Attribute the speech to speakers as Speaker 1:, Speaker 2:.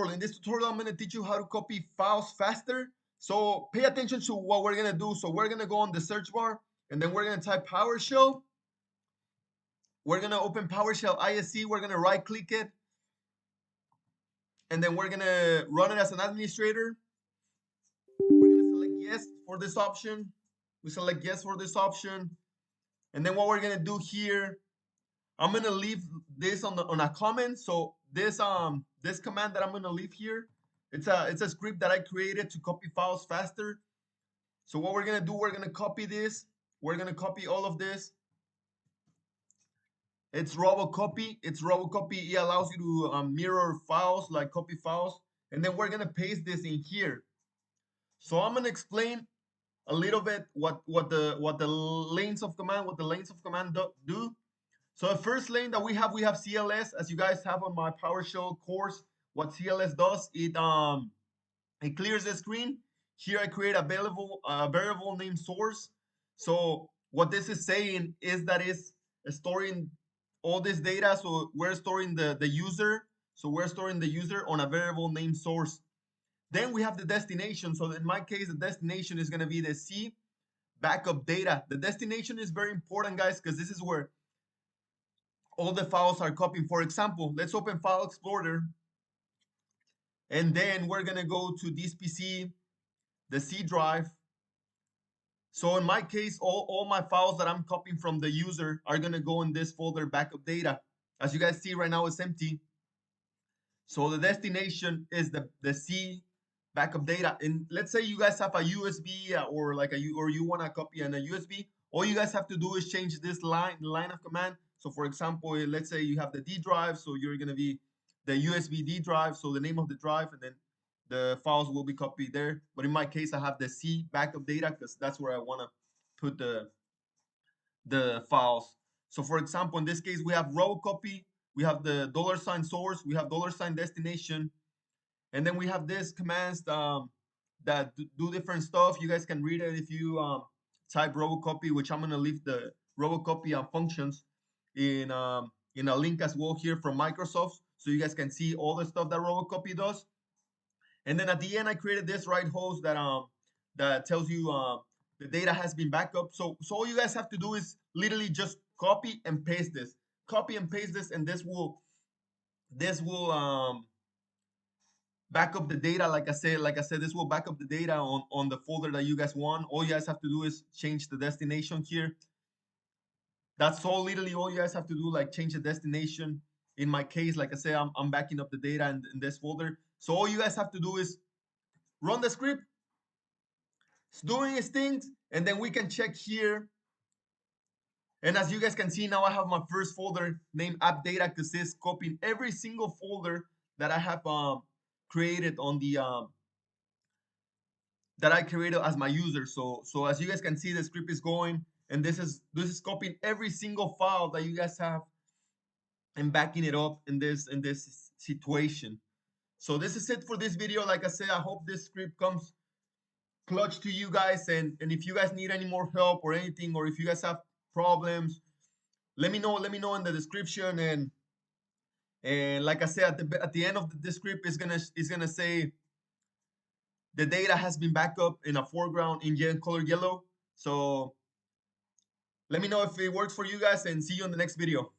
Speaker 1: In this tutorial, I'm going to teach you how to copy files faster. So pay attention to what we're going to do. So we're going to go on the search bar and then we're going to type PowerShell. We're going to open PowerShell ISE. We're going to right click it. And then we're going to run it as an administrator. We're going to select yes for this option. We select yes for this option. And then what we're going to do here, I'm going to leave this on a comment. So this command that I'm going to leave here, it's a script that I created to copy files faster. So what we're going to do, we're going to copy this. We're going to copy all of this. It's Robocopy. It's Robocopy. It allows you to mirror files, like copy files. And then we're going to paste this in here. So I'm going to explain a little bit what the lanes of command do. So the first lane that we have CLS. As you guys have on my PowerShell course, what CLS does, it clears the screen. Here I create a variable named source. So what this is saying is that it's storing all this data. So we're storing the user. So we're storing the user on a variable named source. Then we have the destination. So in my case, the destination is going to be the C backup data. The destination is very important, guys, because this is where all the files are copied. For example, let's open File Explorer. And then we're going to go to this PC, the C drive. So in my case, all my files that I'm copying from the user are going to go in this folder, backup data. As you guys see right now, it's empty. So the destination is the C backup data. And let's say you guys have a USB or you want to copy on a USB. All you guys have to do is change this line of command. So for example, let's say you have the D drive. So you're going to be the USB D drive. So the name of the drive, and then the files will be copied there. But in my case, I have the C backup data because that's where I want to put the files. So for example, in this case, we have Robocopy, we have the $sign source, we have $sign destination, and then we have these commands that do different stuff. You guys can read it if you type Robocopy, which I'm gonna leave the Robocopy functions in a link as well here from Microsoft, so you guys can see all the stuff that Robocopy does. And then at the end, I created this right host that tells you the data has been backed up. So all you guys have to do is literally just copy and paste this. Copy and paste this, and this will back up the data. Like I said, this will back up the data on the folder that you guys want. All you guys have to do is change the destination here. That's literally all you guys have to do, like change the destination. In my case, like I say, I'm backing up the data in this folder. So all you guys have to do is run the script. It's doing its things, and then we can check here. And as you guys can see, now I have my first folder named app data because it's copying every single folder that I have created on the that I created as my user. So as you guys can see, the script is going, and this is copying every single file that you guys have and backing it up in this situation. So this is it for this video. Like I said, I hope this script comes clutch to you guys, and if you guys need any more help or anything, or if you guys have problems, let me know in the description. And like I said, at the end of the script is gonna say the data has been backed up in a foreground in color yellow. So let me know if it works for you guys, and see you in the next video.